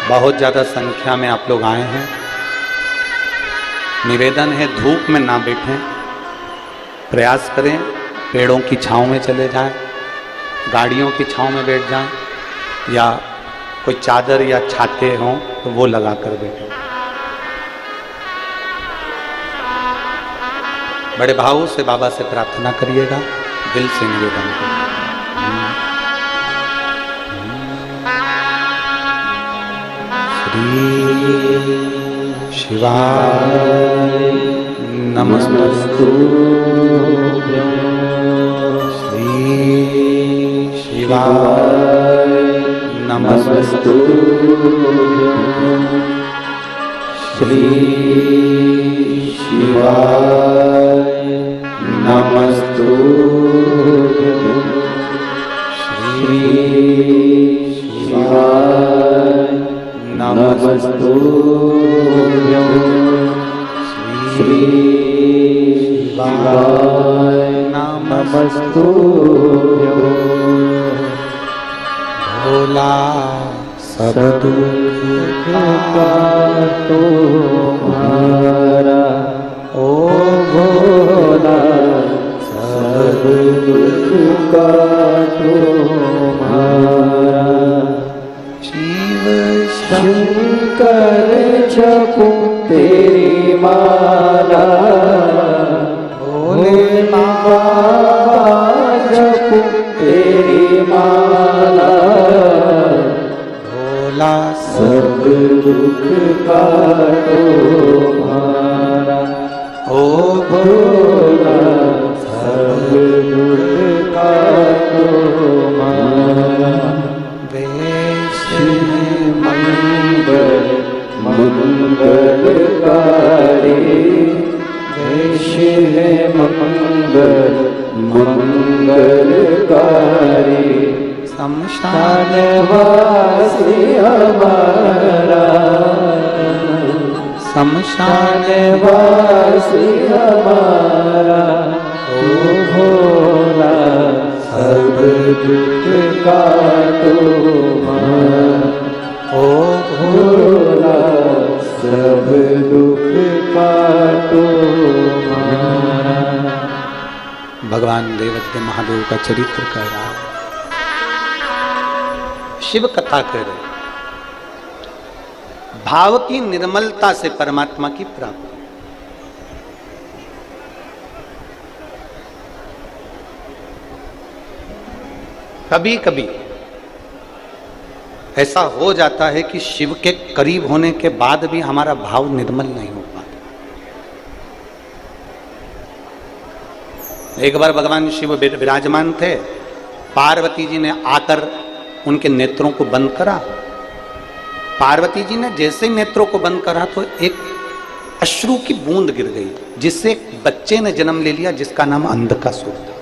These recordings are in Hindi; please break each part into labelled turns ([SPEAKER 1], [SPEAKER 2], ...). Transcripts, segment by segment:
[SPEAKER 1] बहुत ज़्यादा संख्या में आप लोग आए हैं। निवेदन है धूप में ना बैठें, प्रयास करें पेड़ों की छांव में चले जाएं, गाड़ियों की छांव में बैठ जाएं, या कोई चादर या छाते हों तो वो लगा कर बैठें। बड़े भाव से बाबा से प्रार्थना करिएगा, दिल से निवेदन करिए। शिवाय नमस्तु श्री शिवाय नमस्तु श्री शिवाय नमस्तु श्री शिवाय नमस्तु श्री शिवाय नमस्तु भोला सब दुख काटो हमारा, ओ भोला सब दुख काटो हमारा। शिव शंकर जपो तेरी माला, भोले बाबा जपो तेरी माला, भोला सब दुख काटो हमारा, ओ भोला सब दुख काटो हमारा। मंगल मंगलकारी, वैश्य मंगल मंगलकारी, शमशान वासी हमारा, शमशान वासी हमारा, ओ भोला सब दुख काटो हमारा, ओ भोला सब दुख काटो हमारा। भगवान देवते महादेव का चरित्र कह रहा है, शिव कथा कह रहे, भाव की निर्मलता से परमात्मा की प्राप्ति। कभी कभी ऐसा हो जाता है कि शिव के करीब होने के बाद भी हमारा भाव निर्मल नहीं हो पाता। एक बार भगवान शिव विराजमान थे, पार्वती जी ने आकर उनके नेत्रों को बंद करा। पार्वती जी ने जैसे ही नेत्रों को बंद करा तो एक अश्रु की बूंद गिर गई, जिससे एक बच्चे ने जन्म ले लिया जिसका नाम अंधकासुर था।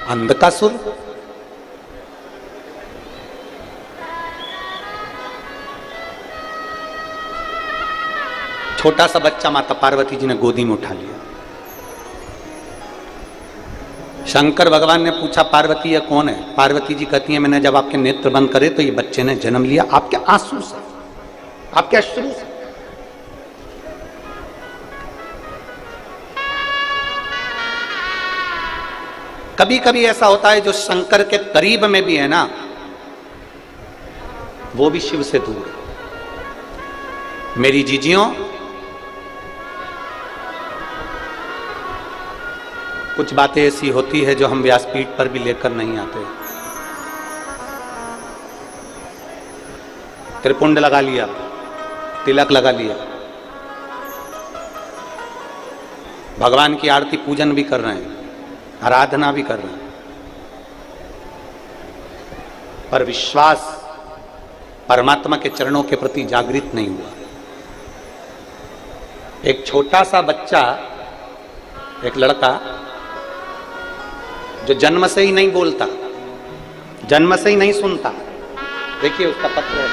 [SPEAKER 1] अंधकासुर छोटा सा बच्चा माता पार्वती जी ने गोदी में उठा लिया। शंकर भगवान ने पूछा, पार्वती ये कौन है? पार्वती जी कहती है, मैंने जब आपके नेत्र बंद करे तो ये बच्चे ने जन्म लिया आपके आंसू से, आपके अश्रु से। कभी कभी ऐसा होता है जो शंकर के करीब में भी है ना, वो भी शिव से दूर है। मेरी जीजियों, कुछ बातें ऐसी होती है जो हम व्यासपीठ पर भी लेकर नहीं आते। त्रिपुंड लगा लिया, तिलक लगा लिया, भगवान की आरती पूजन भी कर रहे हैं, आराधना भी कर रहे हैं, पर विश्वास परमात्मा के चरणों के प्रति जागृत नहीं हुआ। एक छोटा सा बच्चा, एक लड़का जो जन्म से ही नहीं बोलता, जन्म से ही नहीं सुनता, देखिए उसका पत्र है।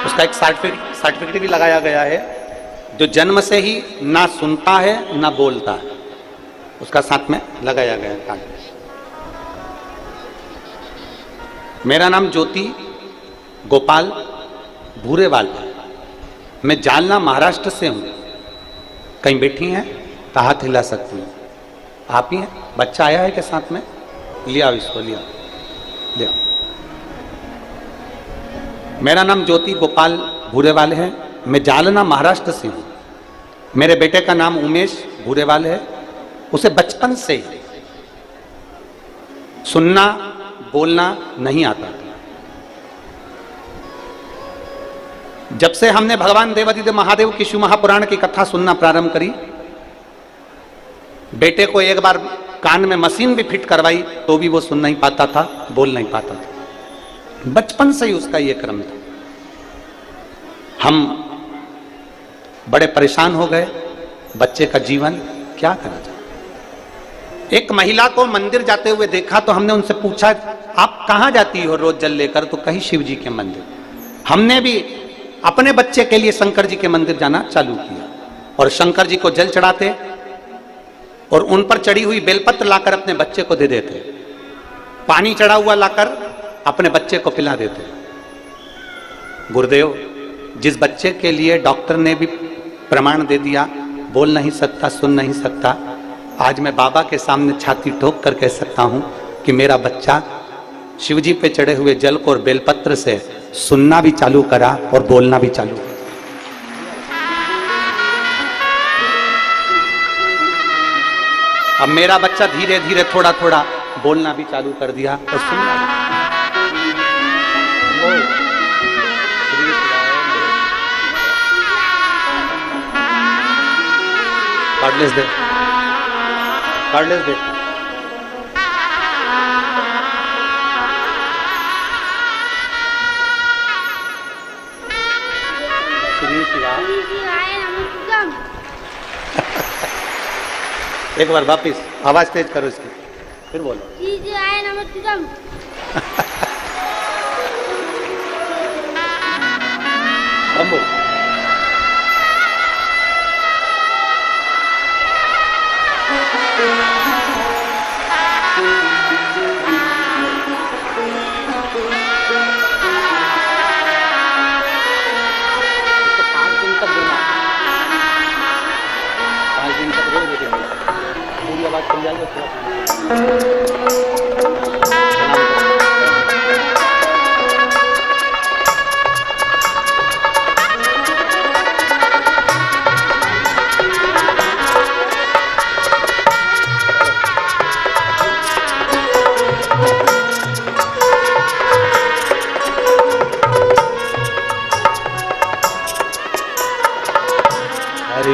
[SPEAKER 1] उसका उसका एक सर्टिफिकेट भी लगाया गया है, जो जन्म से ही ना सुनता है ना बोलता है, उसका साथ में लगाया गया है कार्ड। मेरा नाम ज्योति गोपाल भूरेवाल है। मैं जालना महाराष्ट्र से हूँ। कहीं बैठी हैं तो हाथ हिला सकती हूँ। आप ही हैं? बच्चा आया है के साथ में? लिया इसको, लिया। मेरा नाम ज्योति गोपाल भूरेवाल है। मैं जालना महाराष्ट्र से हूँ। मेरे बेटे का नाम उमेश भूरेवाल है। उसे बचपन से ही सुनना बोलना नहीं आता था। जब से हमने भगवान देवादिदेव महादेव की शिव महापुराण की कथा सुनना प्रारंभ करी, बेटे को एक बार कान में मशीन भी फिट करवाई तो भी वो सुन नहीं पाता था, बोल नहीं पाता था। बचपन से ही उसका ये क्रम था। हम बड़े परेशान हो गए। बच्चे का जीवन क्या करा जाए। एक महिला को मंदिर जाते हुए देखा तो हमने उनसे पूछा, आप कहां जाती हो रोज जल लेकर? तो कहीं शिव जी के मंदिर। हमने भी अपने बच्चे के लिए शंकर जी के मंदिर जाना चालू किया और शंकर जी को जल चढ़ाते और उन पर चढ़ी हुई बेलपत्र लाकर अपने बच्चे को दे देते। पानी चढ़ा हुआ लाकर अपने बच्चे को पिला देते। गुरुदेव, जिस बच्चे के लिए डॉक्टर ने भी प्रमाण दे दिया बोल नहीं सकता, सुन नहीं सकता, आज मैं बाबा के सामने छाती ठोक कर कह सकता हूं कि मेरा बच्चा शिवजी पे चढ़े हुए जल को और बेलपत्र से सुनना भी चालू करा और बोलना भी चालू करा। अब मेरा बच्चा धीरे धीरे थोड़ा थोड़ा बोलना भी चालू कर दिया और सुनना भी। कार्डलेस दे, कार्डलेस दे। एक बार वापिस आवाज तेज करो इसकी, फिर बोलो।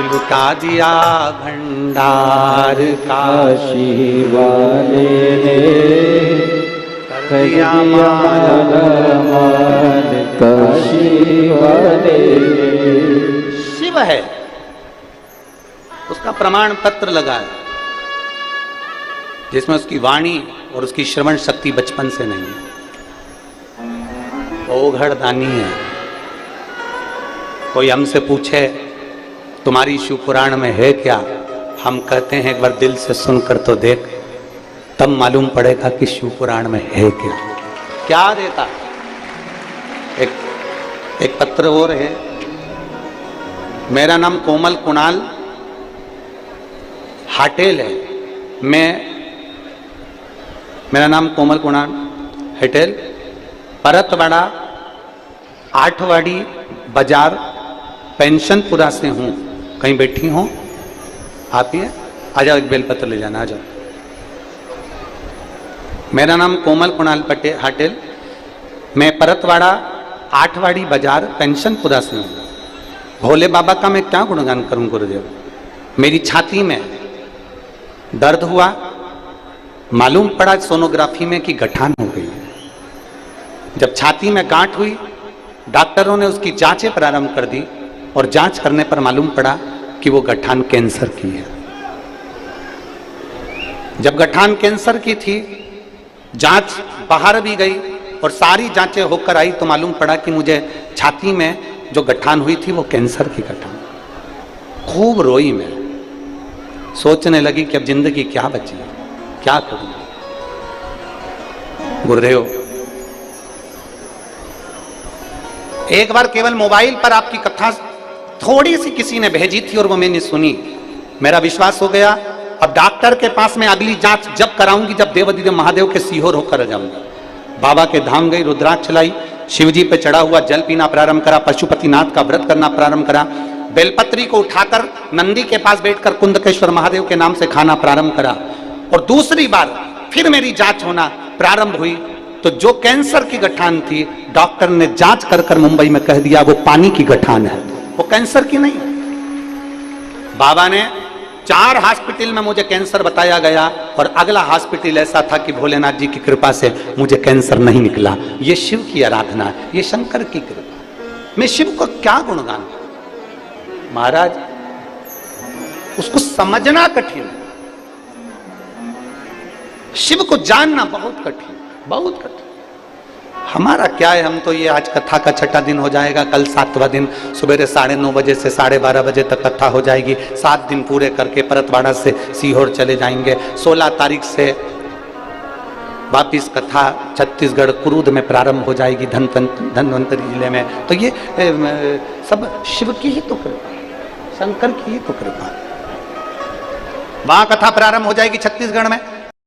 [SPEAKER 1] लुटा दिया भंडार काशी वाले ने, कर दिया माल काशी वाले ने। शिव है, उसका प्रमाण पत्र लगा है जिसमें उसकी वाणी और उसकी श्रवण शक्ति बचपन से नहीं है। वो घड़दानी है। कोई हमसे पूछे तुम्हारी शिव पुराण में है क्या, हम कहते हैं एक बार दिल से सुनकर तो देख, तब मालूम पड़ेगा कि शिव पुराण में है क्या। क्या देता? एक पत्र और है। मेरा नाम कोमल कुणाल हाटेल है। मेरा नाम कोमल कुणाल हेटेल, परतवाड़ा आठवाड़ी बाजार पेंशनपुरा से हूँ। कहीं बैठी हो आप ही? आ जाओ, एक बेलपत्र ले जाना, आ जाओ। मेरा नाम कोमल कुणाल पटेल हाटेल। मैं परतवाड़ा आठवाड़ी बाजार पेंशनपुरा से हूँ। भोले बाबा का मैं क्या गुणगान करूँ गुरुदेव। मेरी छाती में दर्द हुआ, मालूम पड़ा सोनोग्राफी में कि गठान हो गई। जब छाती में गांठ हुई, डॉक्टरों ने उसकी जांचें प्रारंभ कर दी और जांच करने पर मालूम पड़ा कि वो गठान कैंसर की है। जब गठान कैंसर की थी, जांच बाहर भी गई और सारी जांचें होकर आई तो मालूम पड़ा कि मुझे छाती में जो गठान हुई थी वो कैंसर की गठान। खूब रोई मैं, सोचने लगी कि अब जिंदगी क्या बची, क्या करूं। गुरुदेव, एक बार केवल मोबाइल पर आपकी कथा थोड़ी सी किसी ने भेजी थी और वो मैंने सुनी, मेरा विश्वास हो गया। अब डॉक्टर के पास मैं अगली जांच जब कराऊंगी जब देवाधिदेव महादेव के सीहोर होकर जाऊंगा। बाबा के धाम गई, रुद्राक्ष लाई, शिवजी पे चढ़ा हुआ जल पीना प्रारंभ करा, पशुपतिनाथ का व्रत करना प्रारंभ करा, बेलपत्री को उठाकर नंदी के पास बैठकर कुंदकेश्वर महादेव के नाम से खाना प्रारंभ करा। और दूसरी बार फिर मेरी जांच होना प्रारंभ हुई तो जो कैंसर की गठान थी, डॉक्टर ने जांच कर कर मुंबई में कह दिया वो पानी की गठान है, वो कैंसर की नहीं। बाबा ने 4 हॉस्पिटल में मुझे कैंसर बताया गया और अगला हॉस्पिटल ऐसा था कि भोलेनाथ जी की कृपा से मुझे कैंसर नहीं निकला। ये शिव की आराधना है, ये शंकर की कृपा। मैं शिव को क्या गुणगान करूं महाराज, उसको समझना कठिन है, शिव को जानना बहुत कठिन, बहुत कठिन। हमारा क्या है, हम तो ये आज कथा का 6ठा दिन हो जाएगा, कल 7वां दिन, सवेरे 9:30 बजे से 12:30 बजे तक कथा हो जाएगी। 7 दिन पूरे करके परतवाड़ा से सीहोर चले जाएंगे। 16 तारीख से वापिस कथा छत्तीसगढ़ कुरूद में प्रारंभ हो जाएगी, धनवंतरी जिले में। तो ये सब शिव की ही तो कृपा, शंकर की ही तो कृपा। वहां कथा प्रारंभ हो जाएगी छत्तीसगढ़ में।